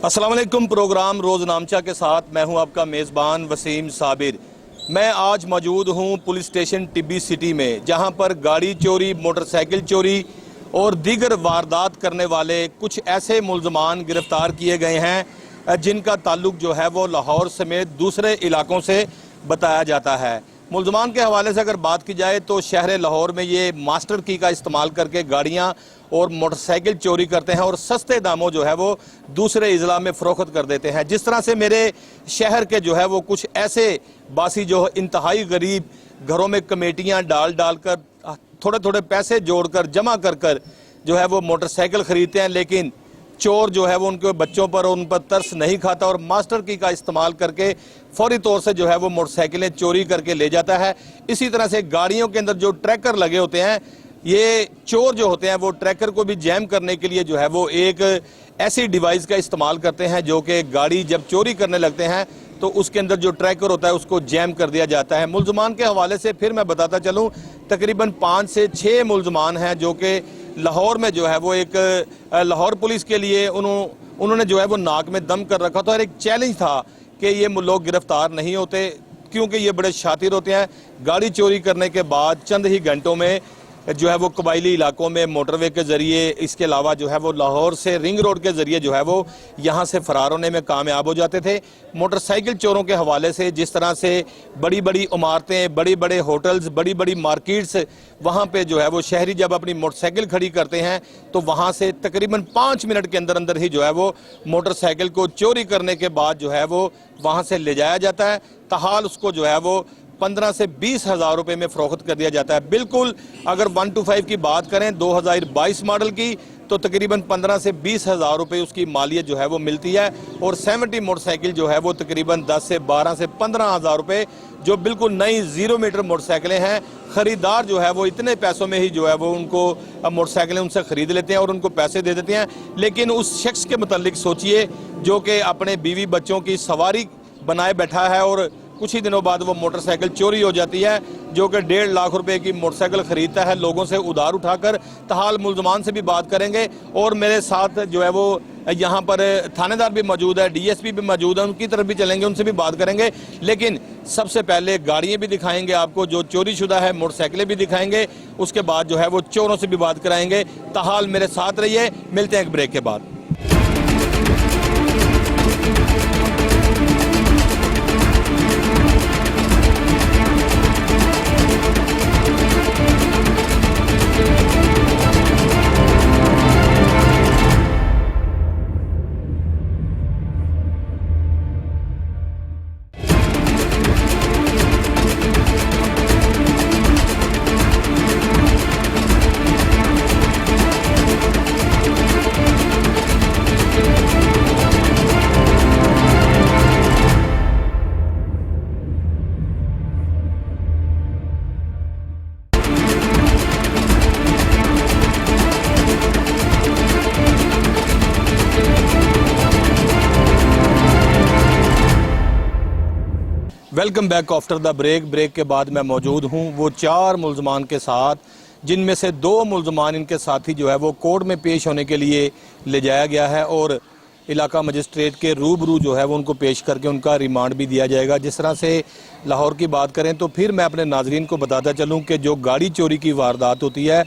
अस्सलाम वालेकुम। प्रोग्राम रोज़नामचा के साथ मैं हूं आपका मेज़बान वसीम साबिर। मैं आज मौजूद हूं पुलिस स्टेशन टिब्बी सिटी में, जहां पर गाड़ी चोरी, मोटरसाइकिल चोरी और दीगर वारदात करने वाले कुछ ऐसे मुल्ज़मान गिरफ़्तार किए गए हैं जिनका ताल्लुक जो है वो लाहौर समेत दूसरे इलाकों से बताया जाता है। मुल्ज़मान के हवाले से अगर बात की जाए तो शहर लाहौर में ये मास्टर की का इस्तेमाल करके गाड़ियाँ और मोटरसाइकिल चोरी करते हैं और सस्ते दामों जो है वो दूसरे इज़ला में फ़रोख्त कर देते हैं। जिस तरह से मेरे शहर के जो है वो कुछ ऐसे बासी जो इंतहाई गरीब घरों में कमेटियाँ डाल कर थोड़े थोड़े पैसे जोड़कर जमा कर जो है वो मोटरसाइकिल ख़रीदते हैं, लेकिन चोर जो है वो उनके बच्चों पर और उन पर तरस नहीं खाता और मास्टर की का इस्तेमाल करके फौरी तौर से जो है वो मोटरसाइकिलें चोरी करके ले जाता है। इसी तरह से गाड़ियों के अंदर जो ट्रैकर लगे होते हैं, ये चोर जो होते हैं वो ट्रैकर को भी जैम करने के लिए जो है वो एक ऐसी डिवाइस का इस्तेमाल करते हैं जो कि गाड़ी जब चोरी करने लगते हैं तो उसके अंदर जो ट्रैकर होता है उसको जैम कर दिया जाता है। मुल्ज़मान के हवाले से फिर मैं बताता चलूँ, तकरीबन 5 से 6 मुल्ज़मान हैं जो कि लाहौर में जो है वो एक लाहौर पुलिस के लिए उन्होंने जो है वो नाक में दम कर रखा था और एक चैलेंज था कि ये लोग गिरफ्तार नहीं होते क्योंकि ये बड़े शातिर होते हैं। गाड़ी चोरी करने के बाद चंद ही घंटों में जो है वो कबायली इलाकों में मोटरवे के ज़रिए, इसके अलावा जो है वो लाहौर से रिंग रोड के ज़रिए जो है वो यहाँ से फ़रार होने में कामयाब हो जाते थे। मोटरसाइकिल चोरों के हवाले से जिस तरह से बड़ी बड़ी इमारतें, बड़ी बड़े होटल्स, बड़ी बड़ी मार्केट्स, वहाँ पे जो है वो शहरी जब अपनी मोटरसाइकिल खड़ी करते हैं तो वहाँ से तकरीबन 5 मिनट के अंदर अंदर ही जो है वो मोटरसाइकिल को चोरी करने के बाद जो है वो वहाँ से ले जाया जाता है। ताहाल उसको जो है वो 15 से 20 हज़ार रुपये में फ़रोख्त कर दिया जाता है। बिल्कुल अगर 125 की बात करें 2022 मॉडल की तो तकरीबन 15 से 20 हज़ार रुपये उसकी मालियत जो है वो मिलती है और 70 मोटरसाइकिल जो है वो तकरीबन 10 से 12 से 15 हज़ार रुपये जो बिल्कुल नई 0 मीटर मोटरसाइकिलें हैं, ख़रीदार जो है वो इतने पैसों में ही जो है वो उनको मोटरसाइकिलें उनसे ख़रीद लेते हैं और उनको पैसे दे देते हैं। लेकिन उस शख्स के मुतालिक सोचिए जो कि अपने बीवी बच्चों की सवारी बनाए बैठा है और कुछ ही दिनों बाद वो मोटरसाइकिल चोरी हो जाती है, जो कि 1.5 लाख रुपए की मोटरसाइकिल खरीदता है लोगों से उधार उठाकर। ताहाल मुल्ज़मान से भी बात करेंगे और मेरे साथ जो है वो यहाँ पर थानेदार भी मौजूद है, डीएसपी भी मौजूद है, उनकी तरफ भी चलेंगे, उनसे भी बात करेंगे। लेकिन सबसे पहले गाड़ियाँ भी दिखाएंगे आपको जो चोरी शुदा है, मोटरसाइकिलें भी दिखाएंगे, उसके बाद जो है वो चोरों से भी बात कराएंगे। ताहाल मेरे साथ रहिए, मिलते हैं एक ब्रेक के बाद। Welcome back after the break के बाद मैं मौजूद हूँ वो 4 मुल्ज़मान के साथ, जिनमें से 2 मुल्ज़मान इनके साथी जो है वो कोर्ट में पेश होने के लिए ले जाया गया है और इलाका मजिस्ट्रेट के रूबरू जो है वो उनको पेश करके उनका रिमांड भी दिया जाएगा। जिस तरह से लाहौर की बात करें तो फिर मैं अपने नाजरीन को बताता चलूँ कि जो गाड़ी चोरी की वारदात होती है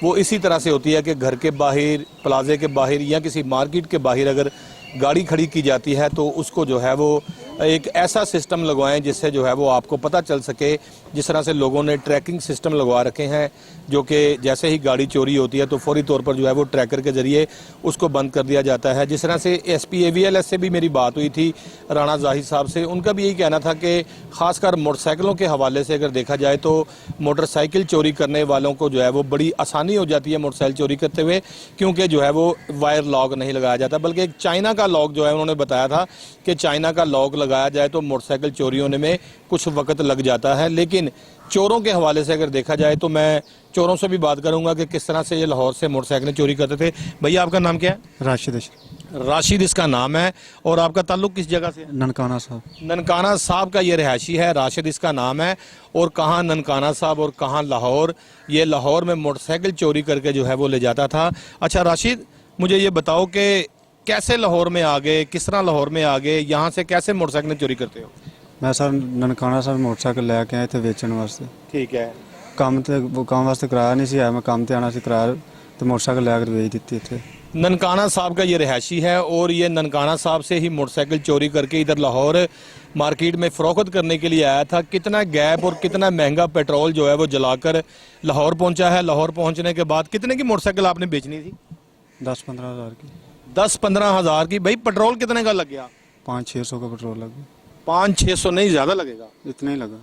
वो इसी तरह से होती है कि घर के बाहर, प्लाजे के बाहर या किसी मार्केट के बाहर अगर गाड़ी खड़ी की जाती है तो उसको जो है वो एक ऐसा सिस्टम लगवाएं जिससे जो है वो आपको पता चल सके। जिस तरह से लोगों ने ट्रैकिंग सिस्टम लगवा रखे हैं जो कि जैसे ही गाड़ी चोरी होती है तो फौरी तौर पर जो है वो ट्रैकर के ज़रिए उसको बंद कर दिया जाता है। जिस तरह से SP AVLS से भी मेरी बात हुई थी राणा जाहिद साहब से, उनका भी यही कहना था कि ख़ासकर मोटरसाइकिलों के हवाले से अगर देखा जाए तो मोटरसाइकिल चोरी करने वालों को जो है वो बड़ी आसानी हो जाती है मोटरसाइकिल चोरी करते हुए, क्योंकि जो है वो वायर लॉक नहीं लगाया जाता, बल्कि एक चाइना का लॉक जो है उन्होंने बताया था कि चाइना का लॉक लगाया जाए तो मोटरसाइकिल चोरी होने में कुछ वक्त लग जाता है। लेकिन चोरों के हवाले से अगर देखा जाए तो मैं चोरों से भी बात करूंगा कि किस तरह से ये लाहौर से मोटरसाइकिलें चोरी करते थे। भैया आपका नाम क्या है? राशिद इसका नाम है। और आपका ताल्लुक किस जगह से? ननकाना साहब। ननकाना साहब का ये रिहायशी है, राशिद इसका नाम है। और कहाँ ननकाना साहब और कहाँ लाहौर, ये लाहौर में मोटरसाइकिल चोरी करके जो है वो ले जाता था। अच्छा राशिद, मुझे ये बताओ कि कैसे लाहौर में आ गए, किस तरह लाहौर में आ गए, यहाँ से कैसे मोटरसाइकिल चोरी करते हो? मैं सर ननकाना ਸਾਹਿਬ मोटरसाइकिल लैके आया इतने बेचने वास्ते। ठीक है। काम वास्ते किराया नहीं सी आया, मैं काम ते आना सी किराया तो मोटरसाइकिल लैकर बेच दी इतने। ननकाना साहब का ये रिहायशी है और ये ननकाना साहब से ही मोटरसाइकिल चोरी करके इधर लाहौर मार्केट में फ़रोख्त करने के लिए आया था। कितना गैप और कितना महंगा पेट्रोल जो है वो जलाकर लाहौर पहुंचा है। लाहौर पहुंचने के बाद कितने की मोटरसाइकिल आपने बेचनी थी? 10-15 हज़ार की। 10-15 हज़ार की। भाई पेट्रोल कितने का लग गया? 500-600 का पेट्रोल लगा। 500-600 नहीं, ज़्यादा लगेगा। इतना ही लगा।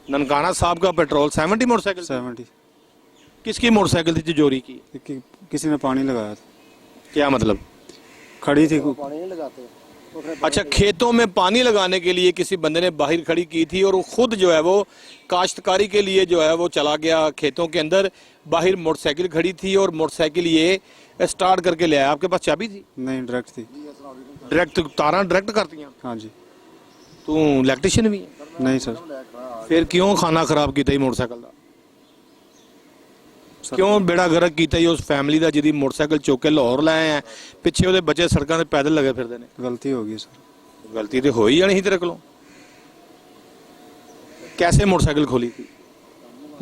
ननकाना साहब का पेट्रोल 70 मोटरसाइकिल। 70। किसकी मोटरसाइकिल थी जो चोरी की? किसी ने पानी लगाया था। क्या मतलब? खड़ी थी। अच्छा, खेतों में पानी लगाने के लिए किसी बंदे ने बाहर खड़ी की थी और वो खुद जो है वो काश्तकारी के लिए जो है वो चला गया खेतों के अंदर। बाहर मोटरसाइकिल खड़ी थी और मोटरसाइकिल ये स्टार्ट करके ले आया। आपके पास चाबी थी? नहीं, डायरेक्ट थी। डायरेक्ट तारा डायरेक्ट करती हैं? हाँ जी। तू इलेक्ट्रीशियन भी है? नहीं सर। फिर क्यों खाना खराब किया मोटरसाइकिल का? क्यों बेड़ा गर्क किया उस फैमिली का जिहदी मोटरसाइकिल चुक के लाहौर लाए हैं, पिछे ਉਹਦੇ ਬੱਚੇ सड़कों से पैदल लगे फिरते हैं? गलती हो गई सर। गलती तो हो ही जानी थी तेरे को। कैसे मोटरसाइकिल खोली थी?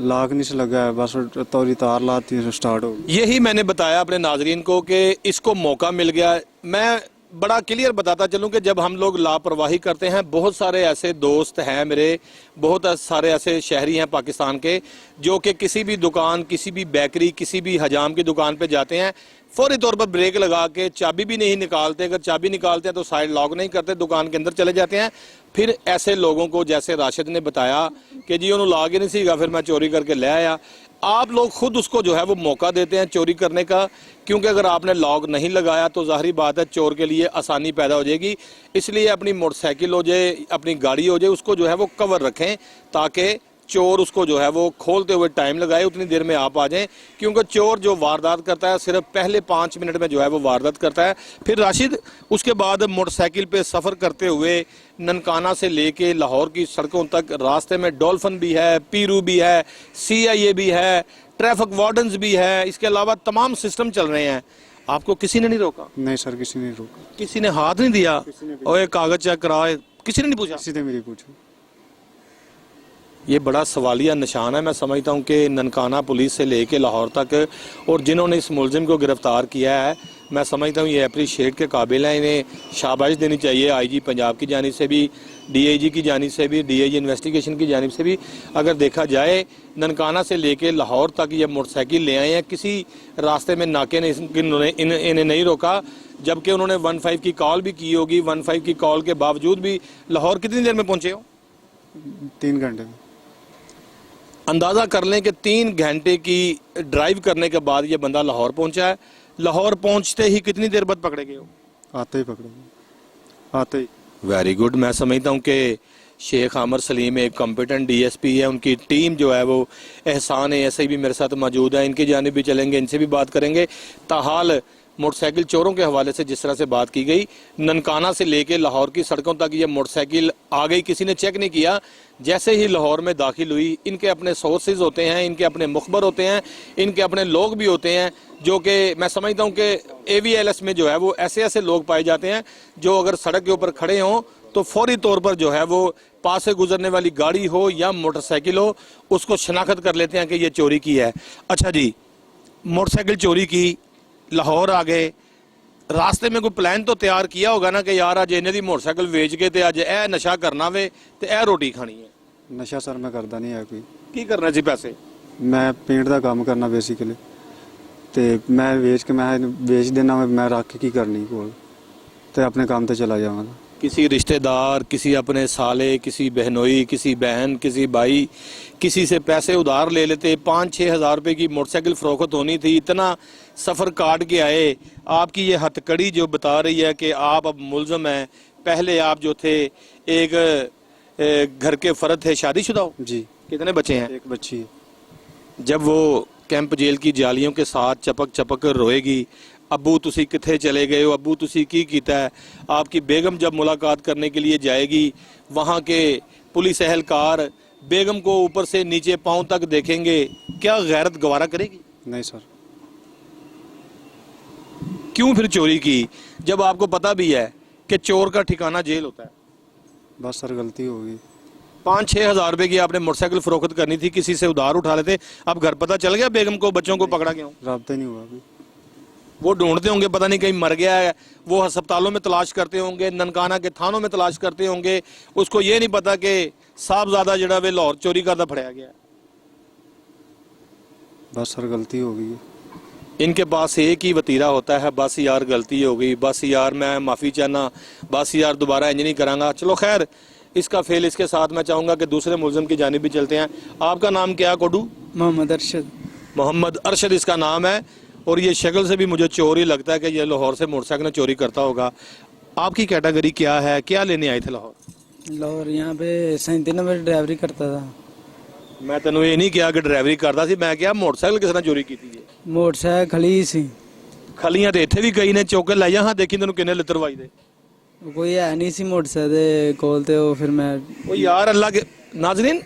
लाक नहीं से लगा है, बस तौरी तार लाती है स्टार्ट हो गई। यही मैंने बताया अपने नाजरीन को कि इसको मौका मिल गया। मैं बड़ा क्लियर बताता चलूं कि जब हम लोग लापरवाही करते हैं, बहुत सारे ऐसे दोस्त हैं मेरे, बहुत सारे ऐसे शहरी हैं पाकिस्तान के जो कि किसी भी दुकान, किसी भी बेकरी, किसी भी हजाम की दुकान पे जाते हैं, फौरी तौर पर ब्रेक लगा के चाबी भी नहीं निकालते। अगर चाबी निकालते हैं तो साइड लॉक नहीं करते, दुकान के अंदर चले जाते हैं। फिर ऐसे लोगों को, जैसे राशिद ने बताया कि जी उन्होंने लाग ही नहीं सीगा, फिर मैं चोरी करके ले आया। आप लोग खुद उसको जो है वो मौका देते हैं चोरी करने का, क्योंकि अगर आपने लॉक नहीं लगाया तो जाहिर बात है चोर के लिए आसानी पैदा हो जाएगी। इसलिए अपनी मोटरसाइकिल हो जाए, अपनी गाड़ी हो जाए, उसको जो है वो कवर रखें ताकि चोर उसको जो है वो खोलते हुए टाइम लगाए, उतनी देर में आप आ जाएं। क्योंकि चोर जो वारदात करता है सिर्फ पहले 5 मिनट में जो है वो वारदात करता है। फिर राशिद उसके बाद मोटरसाइकिल पे सफ़र करते हुए ननकाना से लेके लाहौर की सड़कों तक रास्ते में डॉल्फिन भी है, पीरू भी है, CIA भी है, ट्रैफिक वार्डन्स भी है, इसके अलावा तमाम सिस्टम चल रहे हैं। आपको किसी ने नहीं रोका? नहीं सर, किसी ने रोका। किसी ने हाथ नहीं दिया और एक कागज चेक कराए? किसी ने नहीं पूछा? किसी ने मेरी पूछा। ये बड़ा सवालिया निशान है। मैं समझता हूँ कि ननकाना पुलिस से लेके लाहौर तक और जिन्होंने इस मुलजिम को गिरफ्तार किया है, मैं समझता हूँ ये अप्रिशिएट के काबिल हैं। इन्हें शाबाश देनी चाहिए IG पंजाब की जानिब से भी, DIG की जानिब से भी, DIG इन्वेस्टिगेशन की जानिब से भी। अगर देखा जाए ननकाना से लेके लाहौर तक ये मोटरसाइकिल ले आए हैं, किसी रास्ते में नाके ने इन्हें नहीं रोका, जबकि उन्होंने 15 की कॉल भी की होगी। 15 की कॉल के बावजूद भी लाहौर कितनी देर में पहुँचे हो? 3 घंटे में। अंदाज़ा कर लें कि 3 घंटे की ड्राइव करने के बाद ये बंदा लाहौर पहुंचा है। लाहौर पहुंचते ही कितनी देर बाद पकड़े गए हो? आते ही पकड़े, आते ही। Very good. मैं समझता हूं कि शेख आमर सलीम एक कॉम्पिटेंट DSP है, उनकी टीम जो है वो एहसान है ऐसे भी मेरे साथ मौजूद है, इनकी जानिब भी चलेंगे, इनसे भी बात करेंगे। ताहाल मोटरसाइकिल चोरों के हवाले से जिस तरह से बात की गई, ननकाना से लेके लाहौर की सड़कों तक ये मोटरसाइकिल आ गई, किसी ने चेक नहीं किया। जैसे ही लाहौर में दाखिल हुई, इनके अपने सोर्सेज होते हैं, इनके अपने मुखबर होते हैं, इनके अपने लोग भी होते हैं, जो कि मैं समझता हूं कि AVLS में जो है वो ऐसे ऐसे लोग पाए जाते हैं जो अगर सड़क के ऊपर खड़े हों तो फौरी तौर पर जो है वो पास से गुजरने वाली गाड़ी हो या मोटरसाइकिल हो, उसको शनाख्त कर लेते हैं कि ये चोरी की है। अच्छा जी, मोटरसाइकिल चोरी की, लाहौर आ गए, रास्ते में कोई प्लान तो तैयार किया होगा ना कि यार अज इन्हें दी मोटरसाइकिल वेच के ते अज ए नशा करना वे ते ए रोटी खानी है? नशा सर मैं करदा नहीं है कोई। की करना जी पैसे? मैं पेंट का काम करना बेसिकली, ते मैं वेच के मैं बेच देना, मैं रख के की करनी कोल ते अपने काम ते चला जावांगा। किसी रिश्तेदार, किसी अपने साले, किसी बहनोई, किसी बहन, किसी भाई, किसी से पैसे उधार ले लेते। 5-6 हज़ार रुपये की मोटरसाइकिल फ़रोख्त होनी थी, इतना सफ़र काट के आए। आपकी ये हथकड़ी जो बता रही है कि आप अब मुलज़म हैं, पहले आप जो थे एक घर के फ़र्द थे, शादीशुदा हो? जी। कितने बच्चे हैं? एक बच्ची है। जब वो कैंप जेल की जालियों के साथ चपक चपक कर रोएगी, अब्बू तुसी किथे चले गए हो, अब्बू तुसी की कीता है, आपकी बेगम जब मुलाकात करने के लिए जाएगी, वहाँ के पुलिस एहलकार बेगम को ऊपर से नीचे पाँव तक देखेंगे, क्या गैरत गवारा करेगी? नहीं सर। क्यों फिर चोरी की जब आपको पता भी है कि चोर का ठिकाना जेल होता है? बस सर गलती हो गई। 5-6 हज़ार रुपए की आपने मोटरसाइकिल फरोख्त करनी थी, किसी से उधार उठा लेते। अब घर पता चल गया बेगम को, बच्चों को पकड़ा गया? रब्ता नहीं हुआ अभी। वो ढूंढते होंगे, पता नहीं कहीं मर गया है, वो अस्पतालों में तलाश करते होंगे, ननकाना के थानों में तलाश करते होंगे। उसको ये नहीं पता कि साहबजादा जड़ा वे लाहौर चोरी करता फड़या गया। बस सर गलती हो गई। इनके पास एक ही वतीरा होता है, बस यार गलती हो गई, बस यार मैं माफ़ी चाहना, बस यार दोबारा इंज नहीं करांगा। चलो खैर, इसका फेल इसके साथ मैं चाहूँगा कि दूसरे मुलजिम की जानिब भी चलते हैं। आपका नाम क्या कोडू? मोहम्मद अरशद। मोहम्मद अरशद इसका नाम है, और ये शक्ल से भी मुझे चोर ही लगता है कि ये लाहौर से मोटरसाइकिल चोरी करता होगा। आपकी कैटेगरी क्या है, क्या लेने आए थे लाहौर? लाहौर यहाँ पे 37 नंबर ड्राइवरी करता था। मैं तेन ये नहीं किया कि ड्राइवरी करता सी, मैं क्या मोटरसाइकिल किस ने चोरी की थी? मोटरसाइकिल खली सी। खलियां तो इतने भी कई ने चौक के लाइया। हाँ देखी तेन किन्ने लित्रवाई दे? कोई है नहीं सी मोटरसाइकिल कोल ते, वो फिर मैं ओ यार अल्लाह के नाजरीन,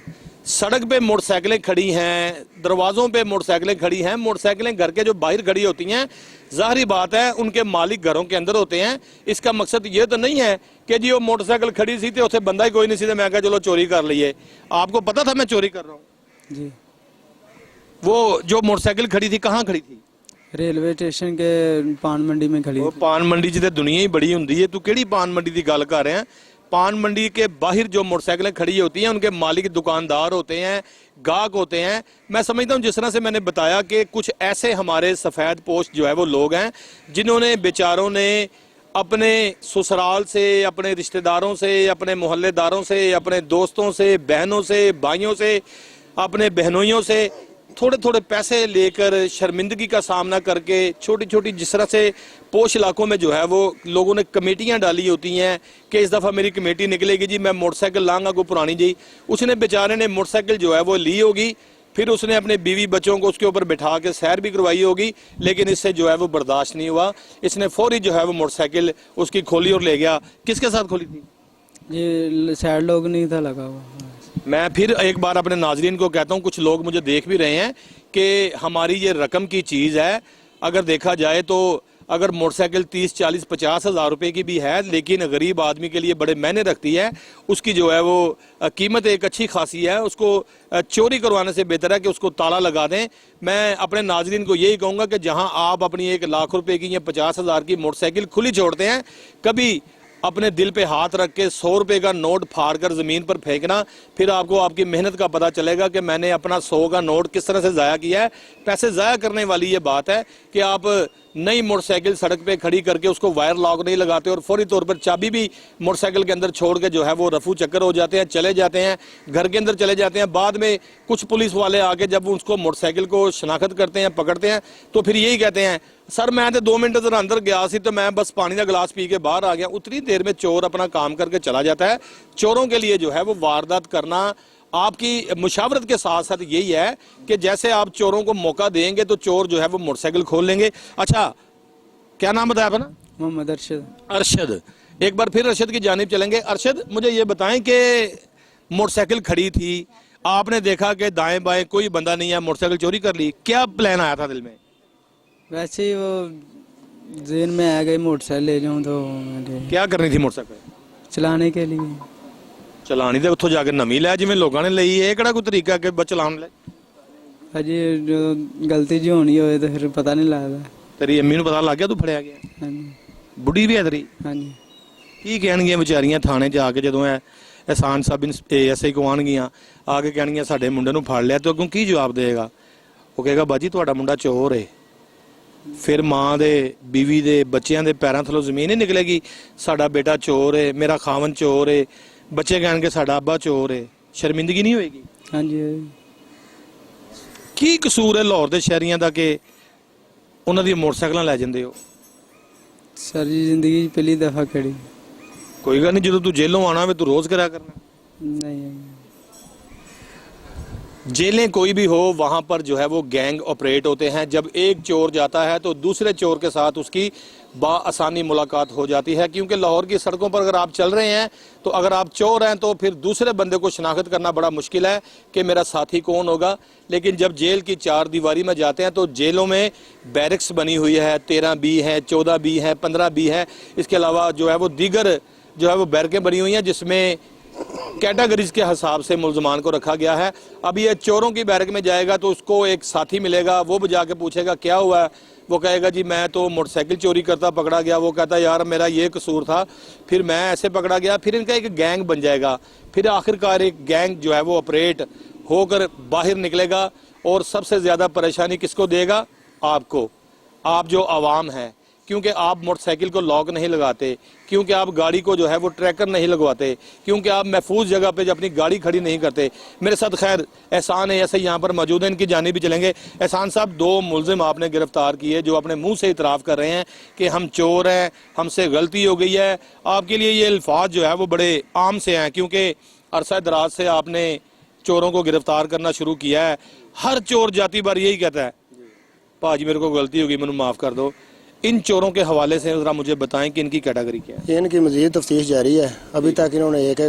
सड़क पे मोटरसाइकिलें खड़ी हैं, दरवाज़ों पे मोटरसाइकिलें खड़ी हैं। मोटरसाइकिलें घर के जो बाहर खड़ी होती हैं, ज़ाहिर बात है उनके मालिक घरों के अंदर होते हैं। इसका मकसद ये तो नहीं है कि जी वो मोटरसाइकिल खड़ी सी तो उसे बंदा ही कोई नहीं सी, तो मैं कहा चलो चोरी कर लिए। आपको पता था मैं चोरी कर रहा हूँ? जी। वो जो मोटरसाइकिल खड़ी थी कहाँ खड़ी थी? रेलवे स्टेशन के पान मंडी में खड़ी वो थी। पान मंडी च ते दुनिया ही बड़ी होंगी है। तू केड़ी पान मंडी की गल कर रहे हैं? पान मंडी के बाहर जो मोटरसाइकिलें खड़ी होती हैं उनके मालिक दुकानदार होते हैं, गाहक होते हैं। मैं समझता हूँ जिस तरह से मैंने बताया कि कुछ ऐसे हमारे सफ़ेद पोस्ट जो है वो लोग हैं जिन्होंने बेचारों ने अपने ससुराल से, अपने रिश्तेदारों से, अपने मोहल्लेदारों से, अपने दोस्तों से, बहनों से, भाइयों से, अपने बहनोइयों से थोड़े थोड़े पैसे लेकर शर्मिंदगी का सामना करके छोटी छोटी जिस तरह से पोश इलाकों में जो है वो लोगों ने कमेटियां डाली होती हैं कि इस दफ़ा मेरी कमेटी निकलेगी जी, मैं मोटरसाइकिल लाऊंगा कोई पुरानी जी। उसने बेचारे ने मोटरसाइकिल जो है वो ली होगी, फिर उसने अपने बीवी बच्चों को उसके ऊपर बिठा के सैर भी करवाई होगी, लेकिन इससे जो है वो बर्दाश्त नहीं हुआ। इसने फौरी जो है वो मोटरसाइकिल उसकी खोली और ले गया। किसके साथ खोली थी? ये साइड लोग नहीं था लगा हुआ। मैं फिर एक बार अपने नाजरीन को कहता हूँ, कुछ लोग मुझे देख भी रहे हैं कि हमारी ये रकम की चीज़ है। अगर देखा जाए तो अगर मोटरसाइकिल 30, 40, 50 हज़ार रुपये की भी है, लेकिन गरीब आदमी के लिए बड़े मायने रखती है। उसकी जो है वो कीमत एक अच्छी खासी है। उसको चोरी करवाने से बेहतर है कि उसको ताला लगा दें। मैं अपने नाजरीन को यही कहूँगा कि जहाँ आप अपनी 1 लाख रुपए की या 50 हज़ार की मोटरसाइकिल खुली छोड़ते हैं, कभी अपने दिल पे हाथ रख के 100 रुपये का नोट फाड़ कर ज़मीन पर फेंकना, फिर आपको आपकी मेहनत का पता चलेगा कि मैंने अपना 100 का नोट किस तरह से ज़ाया किया है। पैसे ज़ाया करने वाली ये बात है कि आप नई मोटरसाइकिल सड़क पे खड़ी करके उसको वायर लॉक नहीं लगाते और फौरी तौर पर चाबी भी मोटरसाइकिल के अंदर छोड़ के जो है वो रफू चक्कर हो जाते हैं, चले जाते हैं, घर के अंदर चले जाते हैं। बाद में कुछ पुलिस वाले आके जब उसको मोटरसाइकिल को शनाख्त करते हैं, पकड़ते हैं, तो फिर यही कहते हैं सर मैं तो 2 मिनट जरा अंदर गया सी तो मैं बस पानी का गिलास पी के बाहर आ गया। उतनी देर में चोर अपना काम करके चला जाता है। चोरों के लिए जो है वो वारदात करना आपकी मुशावरत के साथ साथ यही है कि जैसे आप चोरों को मौका देंगे तो चोर जो है वो मोटरसाइकिल खोल लेंगे। अच्छा, क्या नाम बताया अपना? मोहम्मद अरशद। अरशद। एक बार फिर अरशद की जानिब चलेंगे। अरशद, मुझे ये बताएं कि मोटरसाइकिल खड़ी थी, आपने देखा कि दाएं बाएं कोई बंदा नहीं है, मोटरसाइकिल चोरी कर ली, क्या प्लान आया था दिल में? वैसे ही वो जेन में आ गई मोटरसाइकिल ले जाऊँ तो मैंने क्या करनी थी मोटरसाइकिल? चलाने के लिए। चलानी तो उत्थों जाके नवी लै जिवें लोगों ने लई। ये किहड़ा कोई तरीका कि बस चलान ले? अजी जो गलती जी होनी हो तो फिर पता नहीं लगता। तेरी अम्मी नूं पता लग गया तू फड़िया गया? हाँ जी। बुढ़ी भी है तेरी? हाँ जी। की कहणगियां विचारियां थाने च आके जदों एहसान साहब एएसआई को आउणगियां आके कहणगियां साडे मुंडे नूं फड़ लिया, तो अगों की जवाब देगा? वो कहेगा बाजी तुहाडा मुंडा चोर है। फिर माँ दे, बीवी दे, बच्चों के पैरों थलों जमीन ही निकलेगी, साडा बेटा चोर है, मेरा खावन चोर है। बच्चे कहणगे साडा अब्बा चोर है। शर्मिंदगी नहीं होएगी? हाँ जी। की कसूर है लाहौर के शहरियों का कि उन्हां दी मोटरसाइकिल लै जांदे हो? सर जी जिंदगी पहली दफा खड़ी। कोई गल नहीं, जो तू जेलों आना हो तू रोज करा करना। नहीं। जेलें कोई भी हो वहाँ पर जो है वो गैंग ऑपरेट होते हैं। जब एक चोर जाता है तो दूसरे चोर के साथ उसकी बाआसानी मुलाकात हो जाती है। क्योंकि लाहौर की सड़कों पर अगर आप चल रहे हैं तो अगर आप चोर हैं तो फिर दूसरे बंदे को शनाख्त करना बड़ा मुश्किल है कि मेरा साथी कौन होगा। लेकिन जब जेल की 4 दीवारी में जाते हैं तो जेलों में बैरिक्स बनी हुई है, 13 बी है, 14 बी है, 15 बी है। इसके अलावा जो है वो दीगर जो है वो बैरकें बनी हुई हैं जिसमें कैटेगरीज के हिसाब से मुलजमान को रखा गया है। अब ये चोरों की बैरक में जाएगा तो उसको एक साथी मिलेगा, वो भी जाके पूछेगा क्या हुआ है, वो कहेगा जी मैं तो मोटरसाइकिल चोरी करता पकड़ा गया। वो कहता यार मेरा ये कसूर था, फिर मैं ऐसे पकड़ा गया। फिर इनका एक गैंग बन जाएगा। फिर आखिरकार एक गैंग जो है वो ऑपरेट होकर बाहर निकलेगा और सबसे ज़्यादा परेशानी किसको देगा? आपको, आप जो आवाम है। क्योंकि आप मोटरसाइकिल को लॉक नहीं लगाते, क्योंकि आप गाड़ी को जो है वो ट्रैकर नहीं लगवाते, क्योंकि आप महफूज जगह पे अपनी गाड़ी खड़ी नहीं करते। मेरे साथ खैर एहसान है ऐसे यहाँ पर मौजूद है, इनकी जानिब भी चलेंगे। एहसान साहब, 2 मुलजिम आपने गिरफ्तार किए जो अपने मुंह से इतराफ़ कर रहे हैं कि हम चोर हैं, हमसे गलती हो गई है। आपके लिए ये अल्फाज जो है वो बड़े आम से हैं क्योंकि अरसा दराज से आपने चोरों को गिरफ्तार करना शुरू किया है। हर चोर जाती बार यही कहता है भाजी मेरे को गलती होगी, मैंने माफ़ कर दो। इन चोरों के हवाले से ज़रा मुझे बताएं कि इनकी कैटेगरी क्या है? इनकी मज़ीद तफ्तीश जारी है। अभी तक इन्होंने एक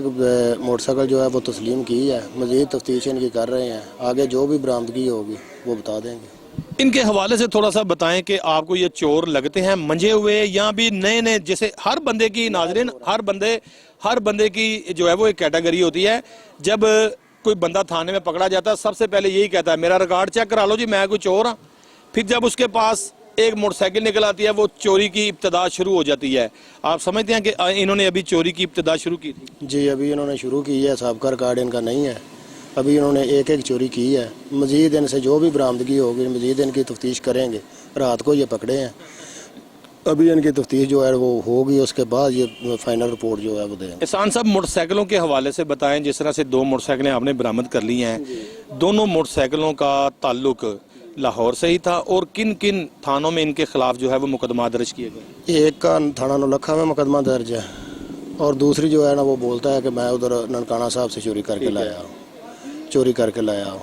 मोटरसाइकिल जो है वो तस्लीम की है। मज़ीद तफ्तीश इनकी कर रहे हैं। आगे जो भी बरामदगी होगी वो बता देंगे। इनके हवाले से थोड़ा सा बताएं कि आपको ये चोर लगते हैं मंजे हुए या भी नए नए? जैसे हर बंदे की नाज़रीन, हर बंदे की जो है वो एक कैटेगरी होती है। जब कोई बंदा थाने में पकड़ा जाता है सबसे पहले यही कहता है मेरा रिकॉर्ड चेक करा लो जी, मैं कोई चोर हाँ। फिर जब उसके पास एक मोटरसाइकिल निकल आती है वो चोरी की इब्तिदा शुरू हो जाती है। आप समझते हैं कि इन्होंने अभी चोरी की इब्तिदा शुरू की थी? जी, अभी इन्होंने शुरू की है। साबका रिकॉर्ड इनका नहीं है। अभी इन्होंने एक चोरी की है। मज़ीद इनसे जो भी बरामदगी होगी मज़ीद इनकी तफ्तीश करेंगे। रात को ये पकड़े हैं, अभी इनकी तफ्तीश जो है वो होगी, उसके बाद ये फाइनल रिपोर्ट जो है वो देंगे। एहसान साहब, मोटरसाइकिलों के हवाले से बताएं। जिस तरह से 2 मोटरसाइकिलें आपने बरामद कर ली हैं, दोनों मोटरसाइकिलों का ताल्लुक लाहौर से ही था और किन किन थानों में इनके खिलाफ जो है वो मुकदमा दर्ज किए गए? एक का थाना नौलखा में मुकदमा दर्ज है और दूसरी जो है ना वो बोलता है कि मैं उधर ननकाना साहब से चोरी करके लाया हूँ।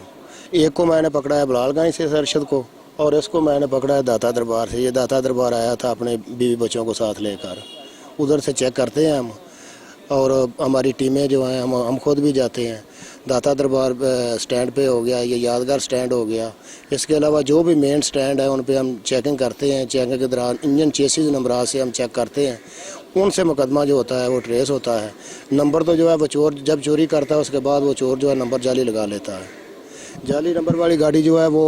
एक को मैंने पकड़ा है बलालगंज से अरशद को, और इसको मैंने पकड़ा है दाता दरबार से। ये दाता दरबार आया था अपने बीवी बच्चों को साथ लेकर। उधर से चेक करते हैं हम, और हमारी टीमें जो हैं हम खुद भी जाते हैं। दाता दरबार स्टैंड पे हो गया, ये यादगार स्टैंड हो गया। इसके अलावा जो भी मेन स्टैंड है उन पे हम चेकिंग करते हैं। चेकिंग के दौरान इंजन चेसिस नंबर से हम चेक करते हैं, उनसे मुकदमा जो होता है वो ट्रेस होता है। नंबर तो जो है वो चोर जब चोरी करता है उसके बाद वो चोर जो है नंबर जाली लगा लेता है। जाली नंबर वाली गाड़ी जो है वो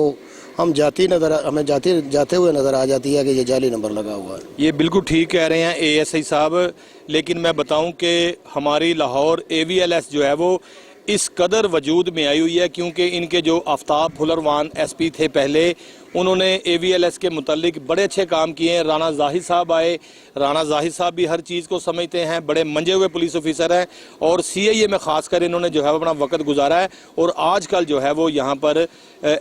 हमें जाते हुए नज़र आ जाती है कि ये जाली नंबर लगा हुआ है। ये बिल्कुल ठीक कह रहे हैं ASI साहब, लेकिन मैं बताऊं कि हमारी लाहौर AVLS जो है वो इस कदर वजूद में आई हुई है क्योंकि इनके जो आफ्ताब फुलरवान SP थे पहले, उन्होंने AVLS के मुतल्लिक बड़े अच्छे काम किए हैं। राना जाहिद साहब आए, राना जाहिद साहब भी हर चीज़ को समझते हैं, बड़े मंजे हुए पुलिस ऑफिसर हैं और CIA में ख़ासकर इन्होंने जो है अपना वक्त गुजारा है और आजकल जो है वो यहाँ पर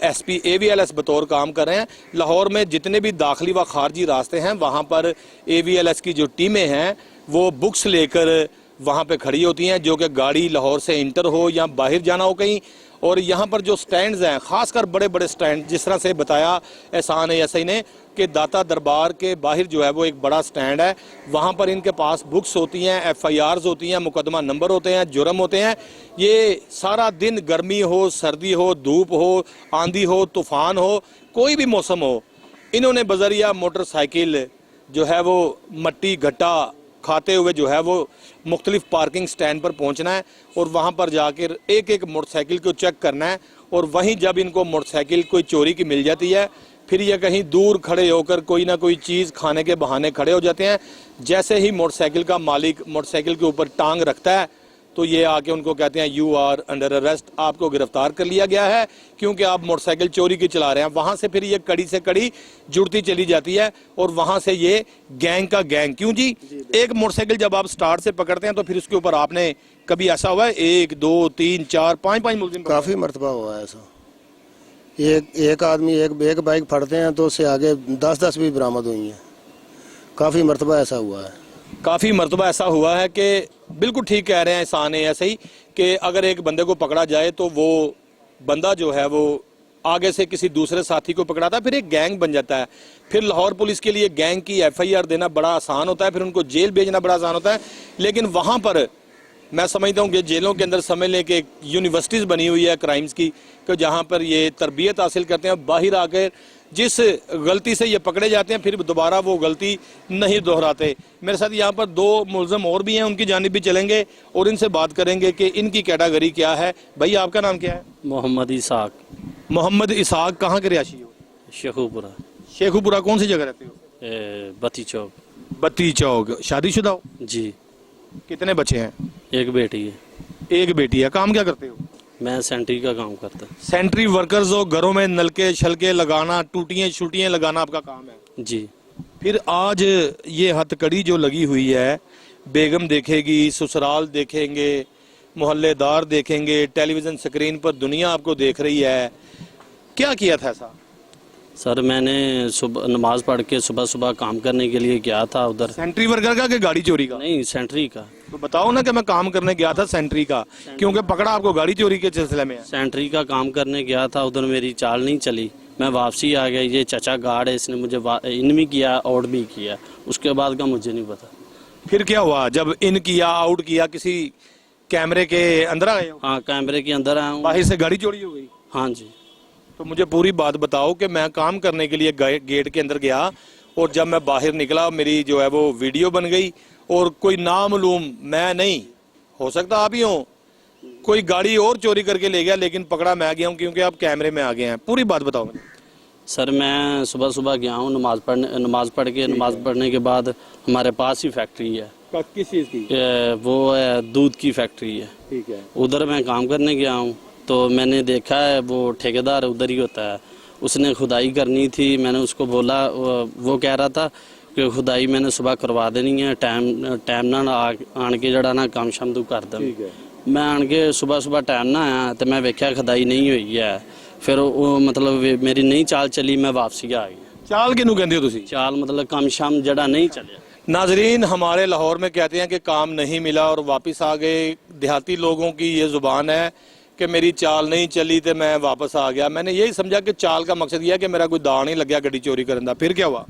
SP AVLS बतौर काम कर रहे हैं। लाहौर में जितने भी दाखिली व खारजी रास्ते हैं वहाँ पर AVLS की जो टीमें हैं वो बुक्स लेकर वहाँ पे खड़ी होती हैं, जो कि गाड़ी लाहौर से इंटर हो या बाहर जाना हो कहीं। और यहाँ पर जो स्टैंड्स हैं, ख़ासकर बड़े बड़े स्टैंड, जिस तरह से बताया एहसान ASI ने कि दाता दरबार के बाहर जो है वो एक बड़ा स्टैंड है, वहाँ पर इनके पास बुक्स होती हैं, FIRs होती हैं, मुकदमा नंबर होते हैं, जुर्म होते हैं। ये सारा दिन गर्मी हो, सर्दी हो, धूप हो, आंधी हो, तूफ़ान हो, कोई भी मौसम हो, इन्होंने बजरिया मोटरसाइकिल जो है वो मट्टी घट्टा खाते हुए जो है वो मुख्तलिफ पार्किंग स्टैंड पर पहुंचना है और वहां पर जाकर एक एक मोटरसाइकिल को चेक करना है। और वहीं जब इनको मोटरसाइकिल कोई चोरी की मिल जाती है फिर ये कहीं दूर खड़े होकर कोई ना कोई चीज़ खाने के बहाने खड़े हो जाते हैं। जैसे ही मोटरसाइकिल का मालिक मोटरसाइकिल के ऊपर टांग रखता है तो ये आके उनको कहते हैं यू आर अंडर अरेस्ट, आपको गिरफ्तार कर लिया गया है क्योंकि आप मोटरसाइकिल चोरी की चला रहे हैं। वहाँ से फिर ये कड़ी से कड़ी जुड़ती चली जाती है और वहाँ से ये गैंग का गैंग। क्यों जी, एक मोटरसाइकिल जब आप स्टार्ट से पकड़ते हैं तो फिर उसके ऊपर आपने कभी ऐसा हुआ है 1 2 3 4 5 मुलजिम? काफ़ी मरतबा हुआ है ऐसा। एक आदमी एक बाइक फड़ते हैं तो उससे आगे 10 भी बरामद हुई हैं। काफ़ी मरतबा ऐसा हुआ है। काफ़ी मरतबा ऐसा हुआ है कि बिल्कुल ठीक कह रहे हैं एहसान ऐसे ही कि अगर एक बंदे को पकड़ा जाए तो वो बंदा जो है वो आगे से किसी दूसरे साथी को पकड़ाता है, फिर एक गैंग बन जाता है। फिर लाहौर पुलिस के लिए गैंग की FIR देना बड़ा आसान होता है, फिर उनको जेल भेजना बड़ा आसान होता है। लेकिन वहाँ पर मैं समझता हूँ कि जेलों के अंदर समझ लें कि एक यूनिवर्सिटीज़ बनी हुई है क्राइम्स की, कि जहाँ पर ये तरबियत हासिल करते हैं, बाहर आकर जिस गलती से ये पकड़े जाते हैं फिर दोबारा वो गलती नहीं दोहराते। मेरे साथ यहाँ पर 2 मुलज़म और भी हैं, उनकी जानिब भी चलेंगे और इनसे बात करेंगे कि इनकी कैटेगरी क्या है। भाई आपका नाम क्या है? मोहम्मद इसाक, मोहम्मद इसाक। कहाँ के रिहायशी हो? शेखुपुरा, शेखुपुरा। कौन सी जगह रहते हो? बती चौक। बत्ती चौक। शादीशुदा हो? जी, कितने बच्चे हैं? एक बेटी है। एक बेटी है। काम क्या करते हो? मैं सेंट्री का काम करता। सेंट्री वर्कर्स हो, घरों में नलके छलके लगाना, टूटियां छुटियां लगाना आपका काम है। जी, फिर आज ये हथकड़ी जो लगी हुई है, बेगम देखेगी, ससुराल देखेंगे, मोहल्लेदार देखेंगे, टेलीविजन स्क्रीन पर दुनिया आपको देख रही है, क्या किया था ऐसा? सर मैंने सुबह नमाज पढ़ के सुबह सुबह काम करने के लिए गया था उधर। सेंट्री वर्कर का कि गाड़ी चोरी का? नहीं, सेंट्री का। तो बताओ ना कि मैं काम करने गया था सेंट्री का, क्योंकि पकड़ा आपको गाड़ी चोरी के सिलसिले में है। सेंट्री का काम करने गया था, उधर मेरी चाल नहीं चली, मैं वापसी आ गया। ये चचा गार्ड है, इसने मुझे इन भी किया आउट भी किया, उसके बाद का मुझे नहीं पता। फिर क्या हुआ जब इन किया आउट किया? किसी कैमरे के अंदर आ गए हो? हाँ, कैमरे के अंदर आया हूँ। बाहर से गाड़ी चोरी हो गई? हाँ जी। तो मुझे पूरी बात बताओ कि मैं काम करने के लिए गेट के अंदर गया और जब मैं बाहर निकला मेरी जो है वो वीडियो बन गई और कोई नामालूम, मैं नहीं, हो सकता आप ही हो, कोई गाड़ी और चोरी करके ले गया, लेकिन पकड़ा मैं गया हूँ क्योंकि आप कैमरे में आ गए हैं। पूरी बात बताओ मुझे। सर मैं सुबह सुबह गया हूँ नमाज पढ़ने के बाद हमारे पास ही फैक्ट्री है। किस चीज़ की? वो है दूध की फैक्ट्री है। ठीक है। उधर मैं काम करने गया हूँ तो मैंने देखा है वो ठेकेदार उधर ही होता है, उसने खुदाई करनी थी। मैंने उसको बोला, वो कह रहा था कि खुदाई मैंने सुबह करवा देनी है, टाइम ना आन के जड़ा ना काम शाम तू कर दे। मैं आन के सुबह टाइम ना आया तो मैं वेख्या खुदाई नहीं हुई है। फिर वो मतलब मेरी नहीं चाल चली, मैं वापसी आ गया। चाल किनू कहते हो तुसी? चाल मतलब काम शाम जड़ा नहीं चले। नाजरीन, हमारे लाहौर में कहते हैं कि काम नहीं मिला और वापस आ गए। देहाती लोगों की ये जुबान है कि मेरी चाल नहीं चली तो मैं वापस आ गया। मैंने यही समझा कि चाल का मकसद यह है कि मेरा कोई दाव नहीं लग गया गड्डी चोरी करने का। फिर क्या हुआ?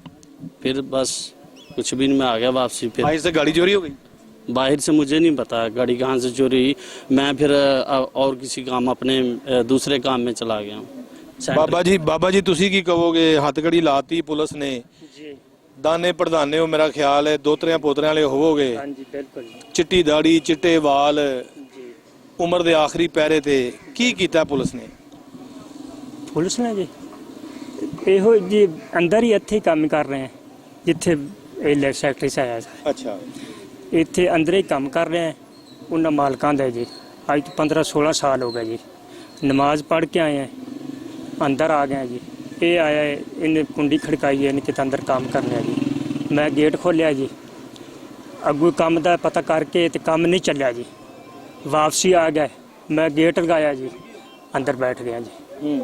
फिर बस कुछ भी नहीं, मैं आ गया वापसी। फिर बाहर से गाड़ी चोरी हो गई? बाहर से मुझे नहीं पता गाड़ी कहाँ से चोरी हुई। मैं फिर और किसी काम अपने दूसरे काम में चला गया हूँ। बाबा जी तुसी की कहोगे? हथकड़ी लाती पुलिस ने, दाने प्रधाने हो मेरा ख्याल है, दोतरियां पोतरियां वाले होवोगे, चिट्टी दाड़ी चिट्टे वाल, उम्र दे आखिरी पैरे थे, की कीता पुलिस ने? ਪੁਲਿਸ ਨੇ ਜੀ ਇਹੋ ਜੀ ਅੰਦਰ ਹੀ ਇੱਥੇ ਹੀ ਕੰਮ ਕਰ ਰਹੇ ਆ ਜਿੱਥੇ ਇਹ ਲੈਫਟ ਸੈਕਟਰੀ ਆਇਆ ਸੀ। ਅੱਛਾ। ਇੱਥੇ ਅੰਦਰ ਹੀ ਕੰਮ ਕਰ ਰਹੇ ਆ ਉਹਨਾਂ ਮਾਲਕਾਂ ਦਾ ਜੀ। ਅੱਜ ਤੋਂ 15-16 ਸਾਲ ਹੋ ਗਏ ਜੀ। ਨਮਾਜ਼ ਪੜ੍ਹ ਕੇ ਆਏ ਆ, ਅੰਦਰ ਆ ਗਏ ਜੀ। ਇਹ ਆਇਆ ਇਹਨੇ ਕੁੰਡੀ ਖੜਕਾਈ ਹੈ, ਇਹਨੇ ਕਿਤੇ ਅੰਦਰ ਕੰਮ ਕਰਨਾ ਜੀ। ਮੈਂ ਗੇਟ ਖੋਲਿਆ ਜੀ, ਅੱਗੂ ਕੰਮ ਦਾ ਪਤਾ ਕਰਕੇ ਤੇ ਕੰਮ ਨਹੀਂ ਚੱਲਿਆ ਜੀ। ਵਾਪਸੀ ਆ ਗਏ, ਮੈਂ ਗੇਟ ਲਗਾਇਆ ਜੀ, ਅੰਦਰ ਬੈਠ ਗਿਆ ਜੀ।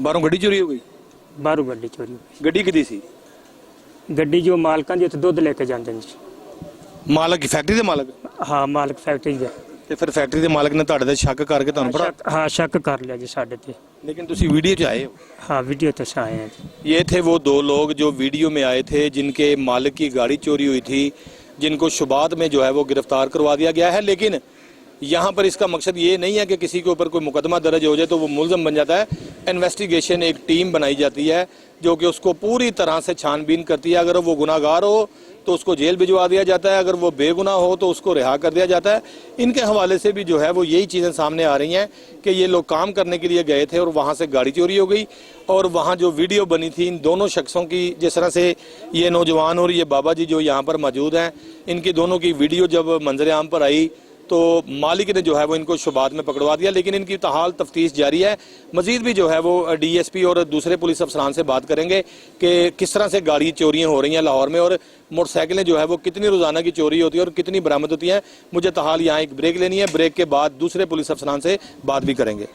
ਬਾਹਰੋਂ ਗੱਡੀ ਚੋਰੀ ਹੋ ਗਈ? ਬਾਹਰੋਂ ਗੱਡੀ ਚੋਰੀ ਹੋ ਗਈ। ਗੱਡੀ ਕਿਹਦੀ ਸੀ? ਗੱਡੀ ਜੋ ਮਾਲਕਾਂ ਦੀ ਉੱਥੇ ਦੁੱਧ ਲੈ ਕੇ ਜਾਂਦੇ ਨੇ ਜੀ। ਮਾਲਕ ਫੈਕਟਰੀ ਦੇ ਮਾਲਕ? ਹਾਂ, ਮਾਲਕ ਫੈਕਟਰੀ ਦਾ। ਤੇ ਫਿਰ ਫੈਕਟਰੀ ਦੇ ਮਾਲਕ ਨੇ ਤੁਹਾਡੇ ਤੇ ਸ਼ੱਕ ਕਰਕੇ ਤੁਹਾਨੂੰ ਫੜਾ? ਹਾਂ, ਸ਼ੱਕ ਕਰ ਲਿਆ ਜੀ ਸਾਡੇ ਤੇ। लेकिन तुसी वीडियो च आए हो? हाँ, वीडियो तो से आए हैं जी। ये थे वो 2 लोग जो वीडियो में आए थे, जिनके मालिक की गाड़ी चोरी हुई थी, जिनको शुबात में जो है वो गिरफ्तार करवा दिया गया है। लेकिन यहाँ पर इसका मकसद ये नहीं है कि किसी के ऊपर कोई मुकदमा दर्ज हो जाए तो वो मुलजम बन जाता है। इन्वेस्टिगेशन एक टीम बनाई जाती है जो कि उसको पूरी तरह से छानबीन करती है। अगर वो गुनाहगार हो तो उसको जेल भिजवा दिया जाता है, अगर वो बेगुनाह हो तो उसको रिहा कर दिया जाता है। इनके हवाले से भी जो है वो यही चीज़ें सामने आ रही हैं कि ये लोग काम करने के लिए गए थे और वहाँ से गाड़ी चोरी हो गई। और वहाँ जो वीडियो बनी थी इन दोनों शख्सों की, जिस तरह से ये नौजवान और ये बाबा जी जो यहाँ पर मौजूद हैं, इनकी दोनों की वीडियो जब मंजर आम पर आई तो मालिक ने जो है वो इनको शुबात में पकड़वा दिया। लेकिन इनकी तहाल तफ्तीश जारी है। मजीद भी जो है वो DSP और दूसरे पुलिस अफसरान से बात करेंगे कि किस तरह से गाड़ी चोरियां हो रही हैं लाहौर में और मोटरसाइकिलें जो है वो कितनी रोज़ाना की चोरी होती है और कितनी बरामद होती हैं। मुझे तहाल यहाँ एक ब्रेक लेनी है, ब्रेक के बाद दूसरे पुलिस अफसरान से बात भी करेंगे।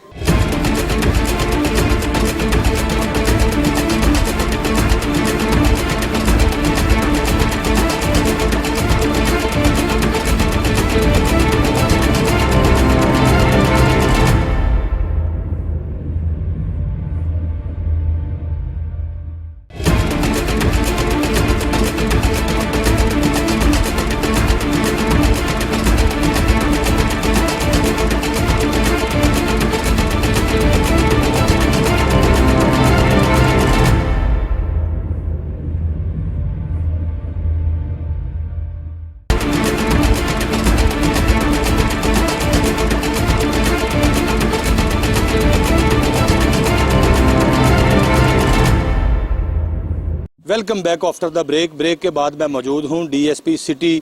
Welcome back after the break के बाद मैं मौजूद हूं डीएसपी सिटी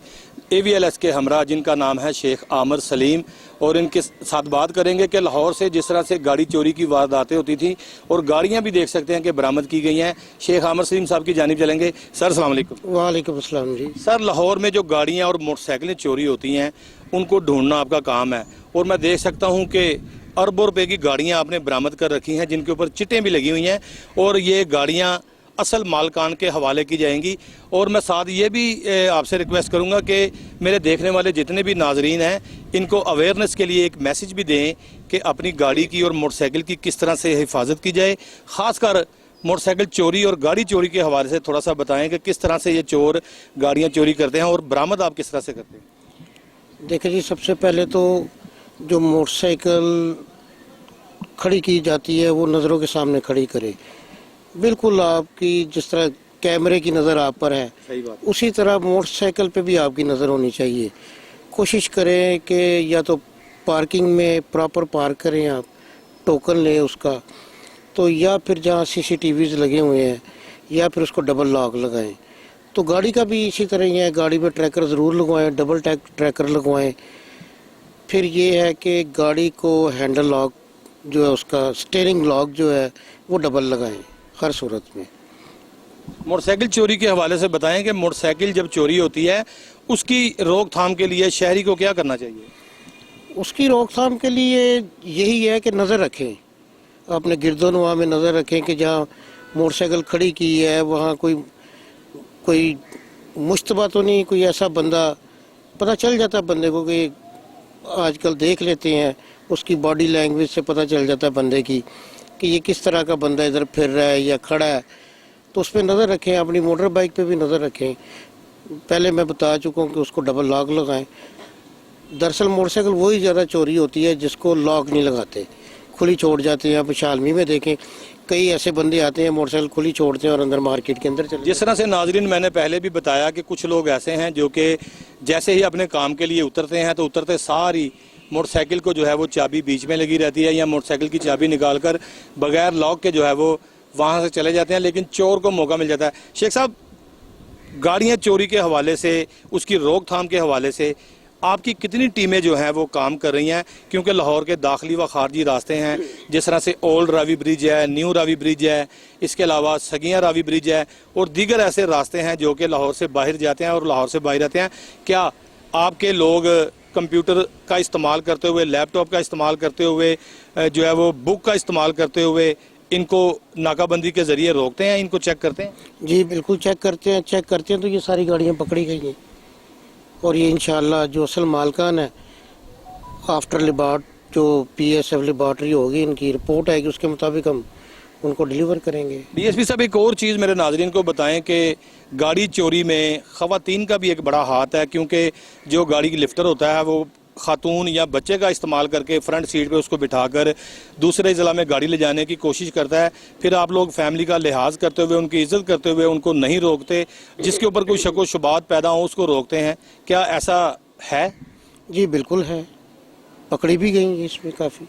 AVLS के हमरा, जिनका नाम है शेख आमिर सलीम, और इनके साथ बात करेंगे कि लाहौर से जिस तरह से गाड़ी चोरी की वारदातें होती थी और गाड़ियां भी देख सकते हैं कि बरामद की गई हैं। शेख आमिर सलीम साहब की जानिब चलेंगे। सर अस्सलाम वालेकुम। वालेकुम अस्सलाम जी। सर, लाहौर में जो गाड़ियां और मोटरसाइकिलें चोरी होती हैं उनको ढूंढना आपका काम है, और मैं देख सकता हूं कि अरबों रुपए की गाड़ियां आपने बरामद कर रखी हैं जिनके ऊपर चिटें भी लगी हुई हैं, और ये गाड़ियां असल मालकान के हवाले की जाएंगी। और मैं साथ ये भी आपसे रिक्वेस्ट करूंगा कि मेरे देखने वाले जितने भी नाजरीन हैं इनको अवेयरनेस के लिए एक मैसेज भी दें कि अपनी गाड़ी की और मोटरसाइकिल की किस तरह से हिफाजत की जाए। ख़ासकर मोटरसाइकिल चोरी और गाड़ी चोरी के हवाले से थोड़ा सा बताएं कि किस तरह से ये चोर गाड़ियाँ चोरी करते हैं और बरामद आप किस तरह से करते हैं। देखिए जी, सबसे पहले तो जो मोटरसाइकिल खड़ी की जाती है वो नज़रों के सामने खड़ी करे। बिल्कुल आपकी जिस तरह कैमरे की नज़र आप पर है, सही बात। उसी तरह मोटरसाइकिल पे भी आपकी नज़र होनी चाहिए। कोशिश करें कि या तो पार्किंग में प्रॉपर पार्क करें, आप टोकन लें उसका, तो या फिर जहाँ CCTVs लगे हुए हैं या फिर उसको डबल लॉक लगाएं। तो गाड़ी का भी इसी तरह ही है, गाड़ी में ट्रैकर ज़रूर लगवाएं, डबल ट्रैकर लगवाएं। फिर ये है कि गाड़ी को हैंडल लॉक जो है, उसका स्टीयरिंग लॉक जो है वो डबल लगाएं हर सूरत में। मोटरसाइकिल चोरी के हवाले से बताएं कि मोटरसाइकिल जब चोरी होती है उसकी रोकथाम के लिए शहरी को क्या करना चाहिए। उसकी रोकथाम के लिए यही है कि नज़र रखें, अपने गिरदोनवा में नज़र रखें कि जहाँ मोटरसाइकिल खड़ी की है वहाँ कोई मुश्तबा तो नहीं, कोई ऐसा बंदा। पता चल जाता है बंदे को कि आजकल देख लेते हैं, उसकी बॉडी लैंग्वेज से पता चल जाता है बंदे की कि ये किस तरह का बंदा इधर फिर रहा है या खड़ा है। तो उस पर नज़र रखें, अपनी मोटर बाइक पे भी नज़र रखें। पहले मैं बता चुका हूँ कि उसको डबल लॉक लगाएं। दरअसल मोटरसाइकिल वही ज़्यादा चोरी होती है जिसको लॉक नहीं लगाते, खुली छोड़ जाते हैं। आप शालमी में देखें, कई ऐसे बंदे आते हैं मोटरसाइकिल खुली छोड़ते हैं और अंदर मार्केट के अंदर चले। जिस तरह से नाजरीन मैंने पहले भी बताया कि कुछ लोग ऐसे हैं जो कि जैसे ही अपने काम के लिए उतरते हैं तो उतरते सारी मोटरसाइकिल को जो है वो चाबी बीच में लगी रहती है, या मोटरसाइकिल की चाबी निकालकर बगैर लॉक के जो है वो वहाँ से चले जाते हैं, लेकिन चोर को मौका मिल जाता है। शेख साहब, गाड़ियाँ चोरी के हवाले से, उसकी रोकथाम के हवाले से आपकी कितनी टीमें जो हैं वो काम कर रही हैं? क्योंकि लाहौर के दाखिली व खारजी रास्ते हैं, जिस तरह से ओल्ड रावी ब्रिज है, न्यू रावी ब्रिज है, इसके अलावा सगियाँ रावी ब्रिज है, और दीगर ऐसे रास्ते हैं जो कि लाहौर से बाहर जाते हैं और लाहौर से बाहर आते हैं। क्या आपके लोग कंप्यूटर का इस्तेमाल करते हुए, लैपटॉप का इस्तेमाल करते हुए, जो है वो बुक का इस्तेमाल करते हुए इनको नाकाबंदी के ज़रिए रोकते हैं, इनको चेक करते हैं? जी बिल्कुल चेक करते हैं। तो ये सारी गाड़ियाँ पकड़ी गई हैं और ये इंशाल्लाह जो असल मालकान है, आफ्टर लिबार्ट जो PSF लिबार्ट्री होगी, इनकी रिपोर्ट आएगी, उसके मुताबिक हम उनको डिलीवर करेंगे। DSP साहब, एक और चीज़ मेरे नाजरीन को बताएं कि गाड़ी चोरी में ख़वातीन का भी एक बड़ा हाथ है, क्योंकि जो गाड़ी की लिफ्टर होता है वो खातून या बच्चे का इस्तेमाल करके फ्रंट सीट पे उसको बिठाकर दूसरे ज़िला में गाड़ी ले जाने की कोशिश करता है। फिर आप लोग फैमिली का लिहाज करते हुए, उनकी इज्जत करते हुए उनको नहीं रोकते, जिसके ऊपर कोई शक व शुबात पैदा हो उसको रोकते हैं। क्या ऐसा है? जी बिल्कुल है, पकड़ी भी गई है इसमें काफ़ी।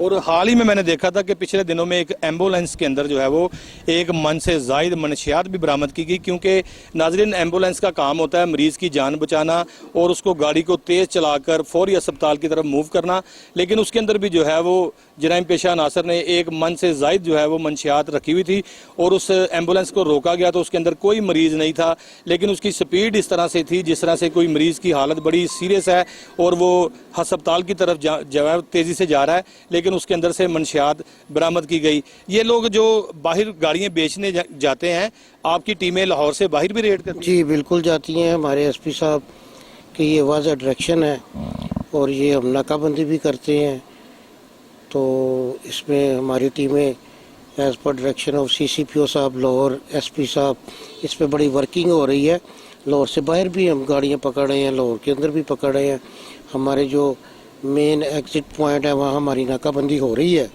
और हाल ही में मैंने देखा था कि पिछले दिनों में एक एम्बुलेंस के अंदर जो है वो एक मन से ज़ायद मनशियात भी बरामद की गई, क्योंकि नाजरीन एम्बुलेंस का काम होता है मरीज़ की जान बचाना और उसको गाड़ी को तेज़ चलाकर फौरी अस्पताल की तरफ मूव करना, लेकिन उसके अंदर भी जो है वो जराइम पेशा अनासर ने एक मन से ज़ायद जो है वो मनशियात रखी हुई थी और उस एम्बुलेंस को रोका गया तो उसके अंदर कोई मरीज़ नहीं था, लेकिन उसकी स्पीड इस तरह से थी जिस तरह से कोई मरीज़ की हालत बड़ी सीरियस है और वो अस्पताल की तरफ जो है तेज़ी से जा रहा है, लेकिन उसके अंदर से मनशियात बरामद की गई। ये लोग जो बाहर गाड़ियाँ बेचने जाते हैं, आपकी टीमें लाहौर से बाहर भी रेड करती हैं? जी बिल्कुल जाती हैं। हमारे SP साहब की ये वाज़ह डायरेक्शन है और ये हम नाकाबंदी भी करते हैं। तो इसमें हमारी टीमें as per direction of CCPO साहब लाहौर, SP साहब, इस पर बड़ी वर्किंग हो रही है। लाहौर से बाहर भी हम गाड़ियाँ पकड़ रहे हैं, लाहौर के अंदर भी पकड़ रहे हैं। हमारे जो मेन एग्जिट पॉइंट है वहाँ हमारी नाकाबंदी हो रही है,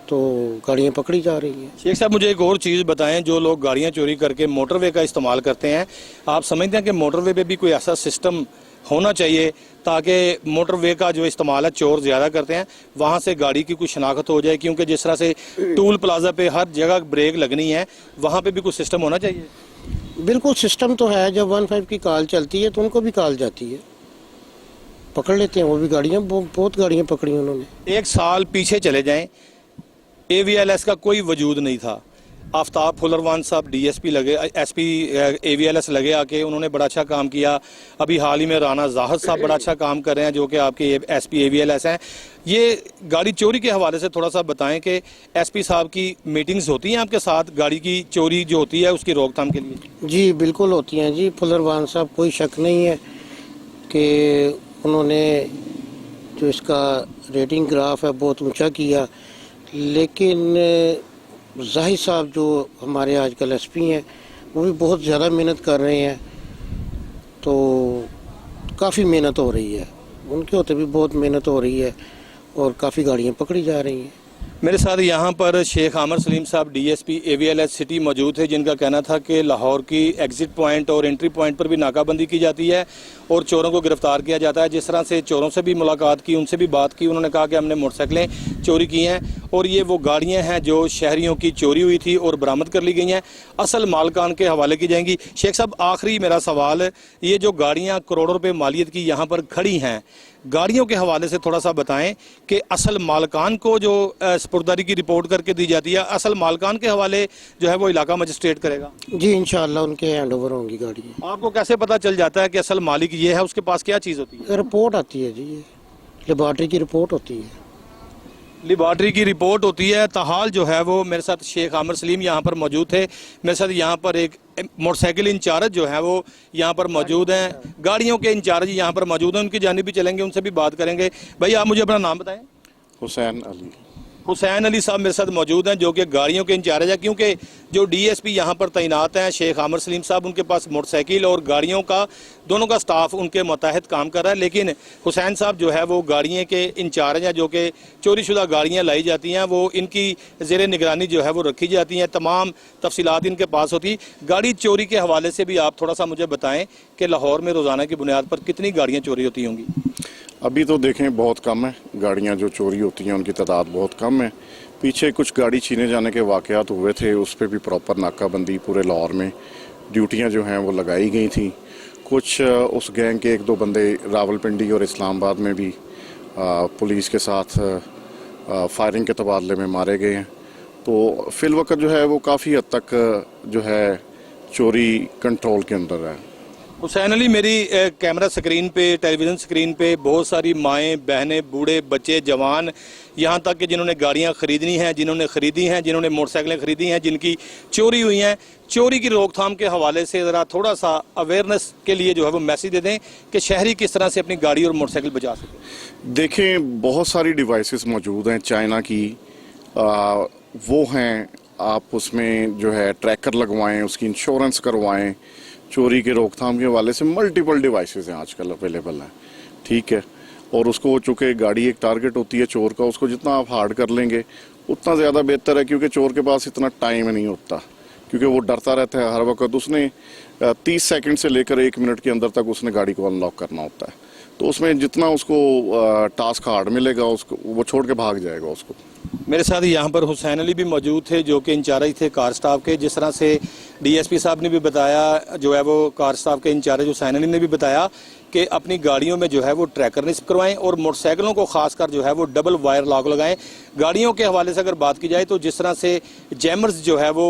तो गाड़ियाँ पकड़ी जा रही हैं। शेख साहब, मुझे एक और चीज़ बताएं, जो लोग गाड़ियाँ चोरी करके मोटरवे का इस्तेमाल करते हैं, आप समझते हैं कि मोटरवे पे भी कोई ऐसा सिस्टम होना चाहिए ताकि मोटरवे का जो इस्तेमाल है चोर ज़्यादा करते हैं, वहाँ से गाड़ी की कुछ शनाख्त हो जाए, क्योंकि जिस तरह से टूल प्लाजा पे हर जगह ब्रेक लगनी है, वहाँ पे भी कुछ सिस्टम होना चाहिए। बिल्कुल सिस्टम तो है, जब 15 की कॉल चलती है तो उनको भी कॉल जाती है, पकड़ लेते हैं वो भी गाड़ियाँ, बहुत गाड़ियाँ पकड़ी उन्होंने। 1 साल पीछे चले जाएं, AVLS का कोई वजूद नहीं था। आफ्ताब फुलरवान साहब DSP लगे, SP AVLS लगे आके, उन्होंने बड़ा अच्छा काम किया। अभी हाल ही में राना जाहिद साहब बड़ा अच्छा काम कर रहे हैं, जो कि आपके SP AVLS हैं। ये गाड़ी चोरी के हवाले से थोड़ा सा बताएं कि SP साहब की मीटिंग्स होती हैं आपके साथ गाड़ी की चोरी जो होती है उसकी रोकथाम के लिए? जी बिल्कुल होती हैं जी। फुलरवान साहब, कोई शक नहीं है कि उन्होंने जो इसका रेटिंग ग्राफ है बहुत ऊंचा किया, लेकिन जाहिद साहब जो हमारे आजकल SP हैं वो भी बहुत ज़्यादा मेहनत कर रहे हैं, तो काफ़ी मेहनत हो रही है, उनके होते भी बहुत मेहनत हो रही है और काफ़ी गाड़ियाँ पकड़ी जा रही हैं। मेरे साथ यहाँ पर शेख आमिर सलीम साहब DSP AVLS सिटी मौजूद थे, जिनका कहना था कि लाहौर की एग्जिट पॉइंट और एंट्री पॉइंट पर भी नाकाबंदी की जाती है और चोरों को गिरफ्तार किया जाता है। जिस तरह से चोरों से भी मुलाकात की, उनसे भी बात की, उन्होंने कहा कि हमने मोटरसाइकिलें चोरी की हैं और ये वो गाड़ियाँ हैं जो शहरियों की चोरी हुई थी और बरामद कर ली गई हैं, असल मालकान के हवाले की जाएंगी। शेख साहब, आखिरी मेरा सवाल, ये जो गाड़ियाँ करोड़ों रुपये मालियत की यहाँ पर खड़ी हैं, गाड़ियों के हवाले से थोड़ा सा बताएं कि असल मालकान को जो स्पुर्दारी की रिपोर्ट करके दी जाती है, असल मालकान के हवाले जो है वो इलाका मजिस्ट्रेट करेगा? जी इंशाअल्लाह उनके हैंड ओवर होंगी गाड़ियाँ। आपको कैसे पता चल जाता है कि असल मालिक ये है, उसके पास क्या चीज़ होती है? रिपोर्ट आती है जी, ये लेबॉर्ट्री की रिपोर्ट होती है। लेबॉर्ट्री की रिपोर्ट होती है। ताहाल जो है वो मेरे साथ शेख आमिर सलीम यहाँ पर मौजूद थे, मेरे साथ यहाँ पर एक मोटरसाइकिल इंचार्ज जो है वो यहाँ पर मौजूद हैं, गाड़ियों के इंचार्ज यहाँ पर मौजूद हैं, उनकी जानिब भी चलेंगे, उनसे भी बात करेंगे। भाई आप मुझे अपना नाम बताएं। हुसैन अली। हुसैन अली साहब मेरे साथ मौजूद हैं, जो कि गाड़ियों के इंचार्ज है, क्योंकि जो DSP यहाँ पर तैनात हैं शेख आमिर सलीम साहब, उनके पास मोटरसाइकिल और गाड़ियों का दोनों का स्टाफ उनके मुताहिद काम कर रहा है, लेकिन हुसैन साहब जो है वो गाड़ियों के इंचार्ज हैं, जो कि चोरीशुदा गाड़ियाँ लाई जाती हैं वो इनकी ज़ेर निगरानी जो है वो रखी जाती हैं, तमाम तफसीलात इनके पास होती। गाड़ी चोरी के हवाले से भी आप थोड़ा सा मुझे बताएँ कि लाहौर में रोज़ाना की बुनियाद पर कितनी गाड़ियाँ चोरी होती होंगी? अभी तो देखें बहुत कम है, गाड़ियां जो चोरी होती हैं उनकी तादाद बहुत कम है। पीछे कुछ गाड़ी छीने जाने के वाक़यात हुए थे, उस पर भी प्रॉपर नाकाबंदी पूरे लाहौर में ड्यूटियां जो हैं वो लगाई गई थी। कुछ उस गैंग के 1-2 बंदे रावलपिंडी और इस्लामाबाद में भी पुलिस के साथ फायरिंग के तबादले में मारे गए हैं। तो फिल वक्त जो है वो काफ़ी हद तक जो है चोरी कंट्रोल के अंदर है। हुसैन अली, मेरी कैमरा स्क्रीन पे, टेलीविज़न स्क्रीन पे बहुत सारी माएँ, बहनें, बूढ़े, बच्चे, जवान, यहाँ तक कि जिन्होंने गाड़ियाँ ख़रीदनी हैं, जिन्होंने ख़रीदी हैं, जिन्होंने मोटरसाइकिलें ख़रीदी हैं, जिनकी चोरी हुई हैं, चोरी की रोकथाम के हवाले से ज़रा थोड़ा सा अवेयरनेस के लिए जो है वो मैसेज दे दें कि शहरी किस तरह से अपनी गाड़ी और मोटरसाइकिल बचा सकें। देखें बहुत सारी डिवाइसेस मौजूद हैं चाइना की, वो हैं, आप उसमें जो है ट्रैकर लगवाएं, उसकी इंश्योरेंस करवाएं। चोरी के रोकथाम के हवाले से मल्टीपल डिवाइसेस हैं आजकल अवेलेबल हैं, ठीक है। और उसको चूँकि गाड़ी एक टारगेट होती है चोर का, उसको जितना आप हार्ड कर लेंगे उतना ज़्यादा बेहतर है, क्योंकि चोर के पास इतना टाइम नहीं होता, क्योंकि वो डरता रहता है हर वक्त। उसने 30 सेकंड से लेकर 1 मिनट के अंदर तक उसने गाड़ी को अनलॉक करना होता है, तो उसमें जितना उसको टास्क हार्ड मिलेगा उसको वो छोड़ के भाग जाएगा उसको। मेरे साथ यहाँ पर हुसैन अली भी मौजूद थे, जो कि इंचार्ज थे कार स्टाफ के। जिस तरह से DSP साहब ने भी बताया, जो है वो कार स्टाफ के इंचार्ज हुसैन अली ने भी बताया कि अपनी गाड़ियों में जो है वो ट्रैकर निस्ब करवाएं और मोटरसाइकिलों को खासकर जो है वो डबल वायर लॉक लगाएं। गाड़ियों के हवाले से अगर बात की जाए तो जिस तरह से जैमर्स जो है वो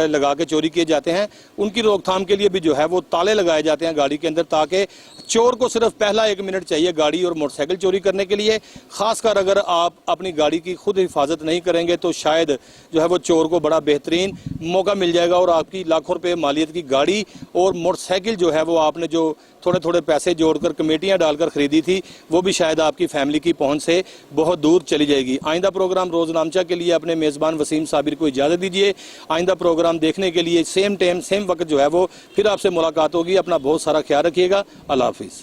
लगा के चोरी किए जाते हैं, उनकी रोकथाम के लिए भी जो है वो ताले लगाए जाते हैं गाड़ी के अंदर, ताकि चोर को सिर्फ पहला 1 मिनट चाहिए गाड़ी और मोटरसाइकिल चोरी करने के लिए। खासकर अगर आप अपनी गाड़ी की खुद हिफाजत नहीं करेंगे तो शायद जो है वो चोर को बड़ा बेहतरीन मौका मिल जाएगा और आपकी लाखों रुपए मालियत की गाड़ी और मोटरसाइकिल जो है वो आपने जो थोड़े थोड़े पैसे जोड़कर कमेटियां डालकर खरीदी थी, वो भी शायद आपकी फैमिली की पहुंच से बहुत दूर चली जाएगी। आइंदा प्रोग्राम रोज़नामचा के लिए अपने मेज़बान वसीम साबिर को इजाज़त दीजिए। आइंदा प्रोग्राम देखने के लिए सेम टाइम सेम वक्त जो है वो फिर आपसे मुलाकात होगी। अपना बहुत सारा ख्याल रखिएगा। अल्लाह हाफिज़।